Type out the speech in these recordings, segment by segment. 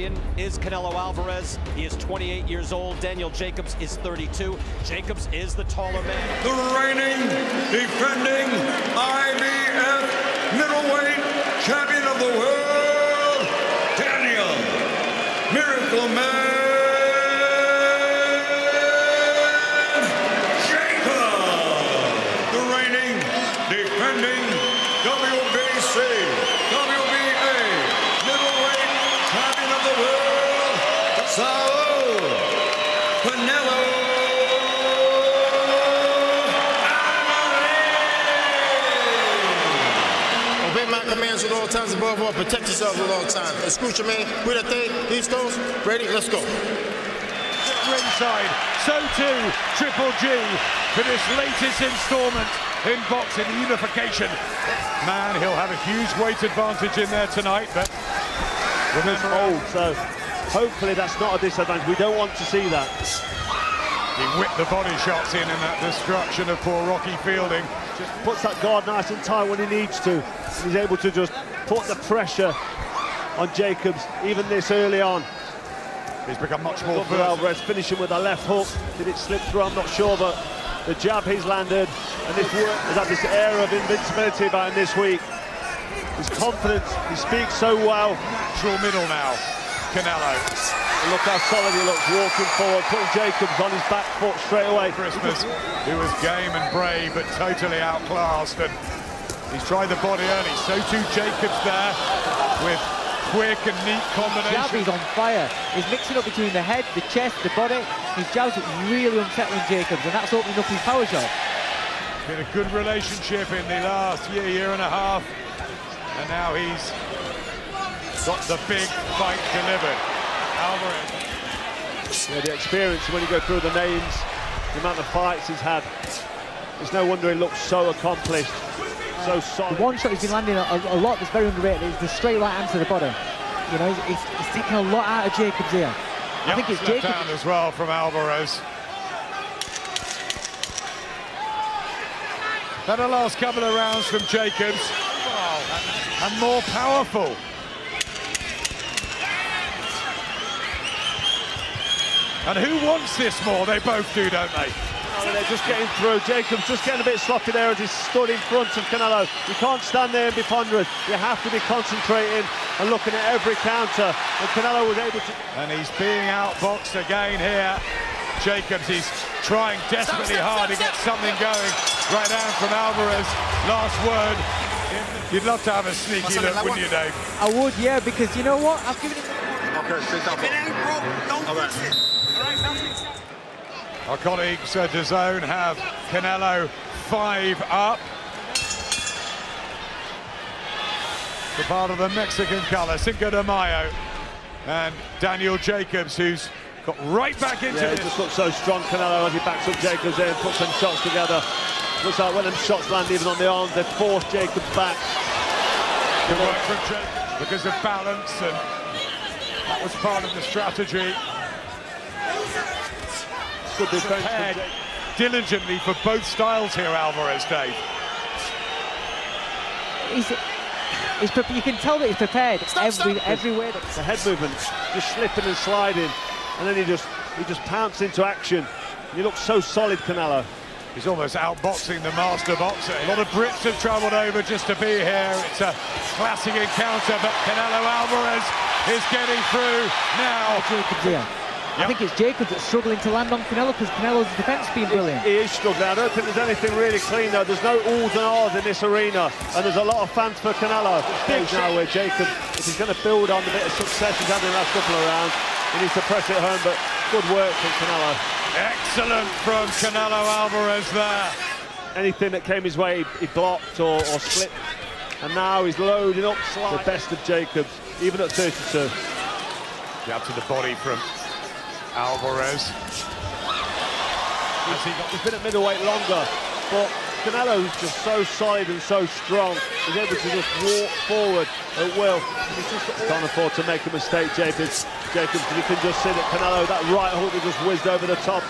Is Canelo Alvarez. He is 28 years old. Daniel Jacobs is 32. Jacobs is the taller man. The reigning, defending IBF middleweight champion of the world, Daniel Miracle Man Jacobs. The reigning, defending WBC, WBA middleweight champion of the world, Saul Canelo Alvarez. Obey my commands at all times, above all, protect yourselves at all times. Escúchame, cuídate, East Coast, ready, let's go. Ringside, so too Triple G for this latest installment in boxing unification. Man, he'll have a huge weight advantage in there tonight, but He's old, so hopefully that's not a disadvantage. We don't want to see that. he whipped the body shots in that destruction of poor Rocky Fielding. Just puts that guard nice and tight when he needs to. He's able to just put the pressure on Jacobs, even this early on. He's become much more versatile. Alvarez finishing with a left hook. Did it slip through? I'm not sure, but the jab he's landed, and this work has had this air of invincibility about him this week. His confidence, he speaks so well. Natural middle now, Canelo. And look how solid he looks, walking forward, putting Jacobs on his back foot straight away. Christmas, who was game and brave, but totally outclassed, and he's tried the body early. So too Jacobs there, with quick and neat combinations. Jab is on fire. He's mixing up between the head, the chest, the body. His jabs are really unsettling Jacobs, and that's opening up his power shot. Been a good relationship in the last year and a half, and now he's got the big fight delivered. Alvarez. Yeah, the experience when you go through the names, the amount of fights he's had. It's no wonder he looks so accomplished, so solid. The one shot he's been landing a lot that's very underrated is the straight right hand to the body. You know, he's taking a lot out of Jacobs here. I think it's left Jacobs hand as well from Alvarez. Better last couple of rounds from Jacobs. And more powerful. And who wants this more? They both do, don't they? Oh, they're just getting through. Jacobs just getting a bit sloppy there as he stood in front of Canelo. You can't stand there and be ponderous. You have to be concentrating and looking at every counter. And Canelo was able to... And he's being outboxed again here. Jacobs, he's trying desperately hard to get something going. Right down from Alvarez. Last word. You'd love to have a sneaky look, wouldn't you, Dave? I would, yeah, because you know what? I've given him... Okay, straight down. All right. Our colleagues at DAZN have Canelo 5 up. The part of the Mexican colour, Cinco de Mayo. And Daniel Jacobs, who's got right back into it. He just looks so strong, Canelo, as he backs up Jacobs in, puts some shots together. Looks like when them shots land even on the arms, they force Jacobs back. Good work from Jacobs because of balance, and that was part of the strategy. Good defense. Prepared diligently for both styles here, Alvarez, Dave. You can tell that he's prepared everywhere. The head movement, just slipping and sliding, and then he just pounced into action. He looks so solid, Canelo. He's almost outboxing the master boxer. A lot of Brits have travelled over just to be here. It's a classic encounter, but Canelo Alvarez is getting through now. Jacobs here. I think it's Jacobs that's struggling to land on Canelo because Canelo's defence has been brilliant. He is struggling. I don't think there's anything really clean though. There's no oohs and ahs in this arena, and there's a lot of fans for Canelo. Stage now where Jacobs, if he's going to build on the bit of success he's had in the last couple of rounds, he needs to press it home, but good work from Canelo. Excellent from Canelo Alvarez there. Anything that came his way, he blocked or slipped, and now he's loading up the best of Jacobs, even at 32. Jab to the body from Alvarez. He's been at middleweight longer, but Canelo's just so solid and so strong. He's able to just walk forward at will. He can't afford to make a mistake, Jacobs. You can just see that Canelo, that right hook that just whizzed over the top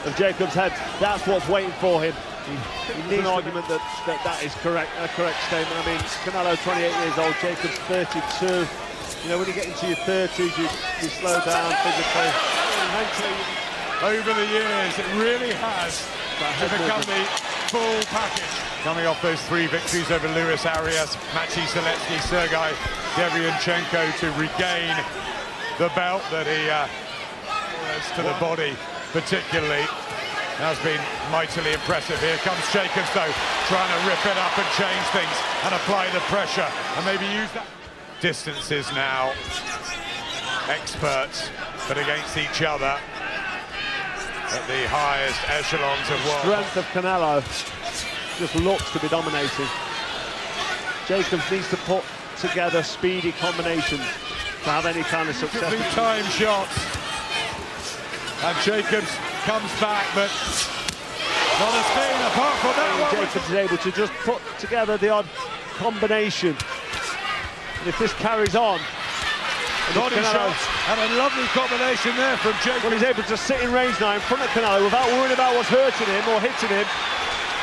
of Jacobs' head. That's what's waiting for him. He needs an argument that is correct, a correct statement. I mean, Canelo 28 years old, Jacobs 32. You know, when you get into your 30s, you slow down physically. Eventually, Over the years, it really has become the full package. Coming off those 3 victories over Luis Arias, Maciej Zalewski, Sergei Derevyanchenko to regain the belt that he to the body particularly has been mightily impressive. Here comes Jacobs though, trying to rip it up and change things and apply the pressure and maybe use that. Distances now, experts, but against each other at the highest echelons of world. Strength of Canelo just looks to be dominating. Jacobs needs to put together speedy combinations to have any kind of success. 2 time shots. And Jacobs comes back, but not a thing apart from that one. Jacobs is able to just put together the odd combination. And if this carries on, Body shots and a lovely combination there from Jacobs. well, he's able to sit in range now in front of Canelo without worrying about what's hurting him or hitting him,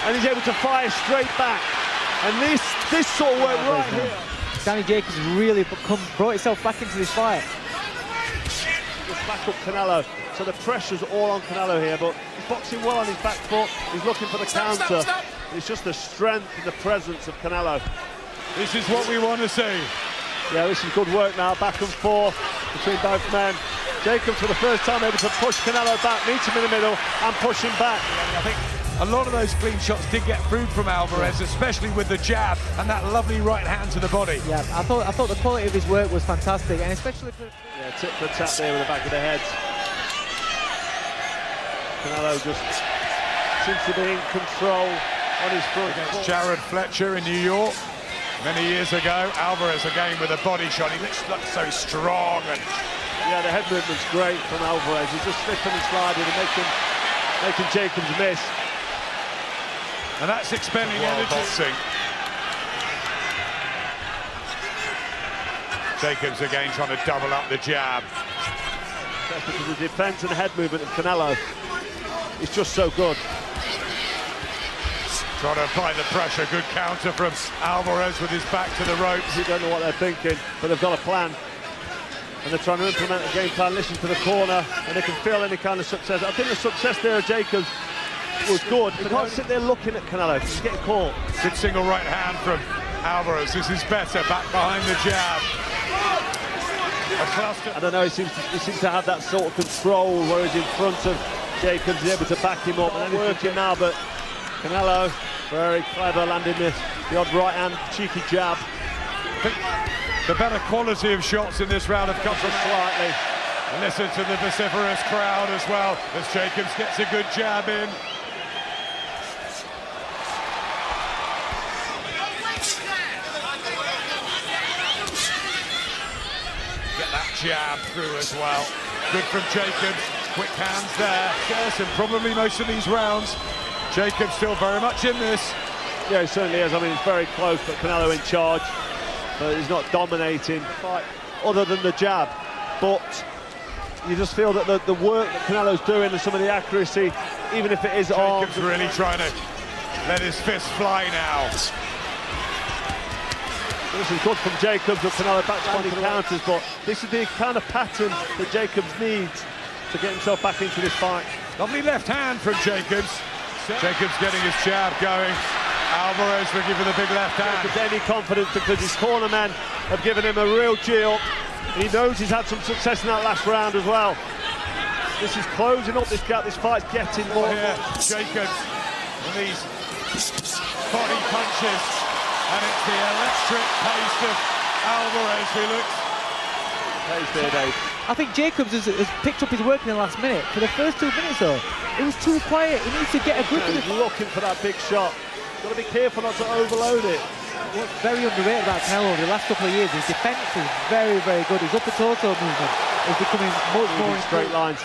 and he's able to fire straight back. And this sort of work right here. Danny Jacobs really brought himself back into this fight. Just back up Canelo, so the pressure's all on Canelo here, but he's boxing well on his back foot. He's looking for the counter. It's just the strength and the presence of Canelo. This is what we want to see. Yeah, this is good work now, back and forth between both men. Jacobs for the first time able to push Canelo back, meet him in the middle and push him back. I think a lot of those clean shots did get through from Alvarez, especially with the jab and that lovely right hand to the body. Yeah, I thought the quality of his work was fantastic, and especially for... Yeah, tip for tap there with the back of the head. Canelo just seems to be in control on his front. Against Jared Fletcher in New York many years ago. Alvarez again with a body shot. He looks so strong. And yeah, the head movement's great from Alvarez. He's just slipping and sliding and making Jacobs miss. And that's expending energy. Boxing. Jacobs again trying to double up the jab. That's because the defense and head movement of Canelo is just so good. Trying to apply the pressure. Good counter from Alvarez with his back to the ropes. You don't know what they're thinking, but they've got a plan. And they're trying to implement a game plan, listen to the corner, and they can feel any kind of success. I think the success there of Jacobs was good. You can't sit there looking at Canelo, he's getting caught. Good single right hand from Alvarez. This is better, back behind the jab. A cluster. I don't know, he seems to have that sort of control where he's in front of Jacobs, he's able to back him up. And working now, but Canelo, very clever, landing the odd right hand, cheeky jab. I think the better quality of shots in this round have come from slightly. And listen to the vociferous crowd as well as Jacobs gets a good jab in. Get that jab through as well. Good from Jacobs. Quick hands there. Yes, and probably most of these rounds. Jacobs still very much in this. Yeah, he certainly is. I mean, it's very close, but Canelo in charge. But he's not dominating fight other than the jab. But you just feel that the work that Canelo's doing and some of the accuracy, even if it is arms. Jacobs really trying to let his fist fly now. This is good from Jacobs, with Canelo back to the counters, but this is the kind of pattern that Jacobs needs to get himself back into this fight. Lovely left hand from Jacobs. Jacobs getting his jab going. Alvarez will give him the big left hand. Jacobs any confidence because his corner men have given him a real G-up. He knows he's had some success in that last round as well. This is closing up this gap. This fight's getting more. Here, Jacobs and these body punches, and it's the electric pace of Alvarez who looks. Pace there, Dave. I think Jacobs has picked up his work in the last minute. For the first 2 minutes though, it was too quiet. He needs to get a grip of it. He's looking for that big shot. Got to be careful not to overload it. What's very underrated about Canelo over the last couple of years, his defence is very, very good. His upper torso movement is becoming much more in straight lines.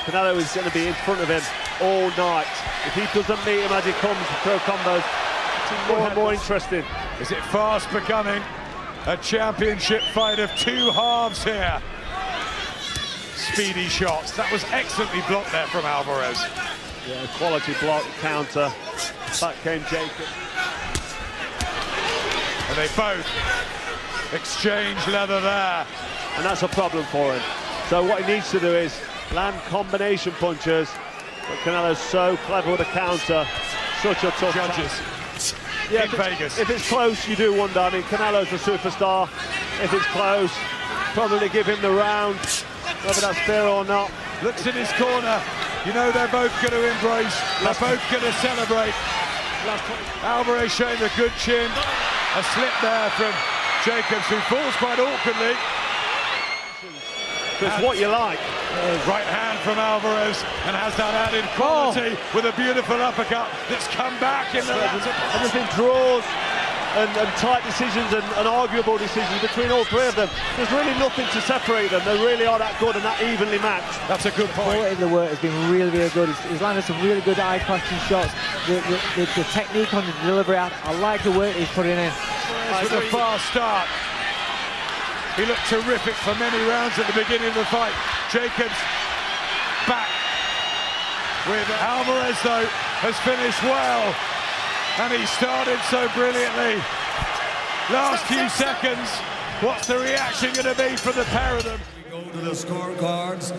Canelo is going to be in front of him all night. If he doesn't meet him as he comes to throw combos, it's more and more interesting. Is it fast becoming a championship fight of two halves here? Speedy shots. That was excellently blocked there from Alvarez. Yeah, quality block, counter. Back came Jacob. And they both exchange leather there. And that's a problem for him. So what he needs to do is land combination punches. But Canelo's so clever with a counter. Such a tough Judges yeah, in Vegas. If it's close, you do wonder. I mean, Canelo's a superstar. If it's close, probably give him the round, whether that's fair or not. Looks in his corner. You know they're both going to embrace. They're both going to celebrate. Alvarez showing a good chin. A slip there from Jacobs, who falls quite awkwardly. It's what you like. Right hand from Alvarez, and has that added quality with a beautiful uppercut that's come back in the latter. And there's been draws and tight decisions and arguable decisions between all three of them. There's really nothing to separate them. They really are that good and that evenly matched. That's a good point. The quality of the work has been really, really good. He's landed some really good eye-catching shots. The technique on the delivery, I like the work he's putting in. With a fast start. He looked terrific for many rounds at the beginning of the fight. Jacobs back with Alvarez, though, has finished well. And he started so brilliantly. Last few seconds, what's the reaction going to be from the pair of them? We go to the scorecards.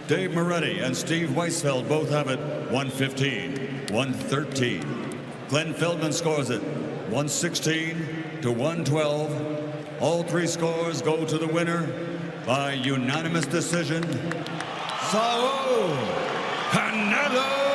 Dave Moretti and Steve Weisfeld both have it 115, 113. Glenn Feldman scores it 116 to 112. All three scores go to the winner by unanimous decision, Saul Canelo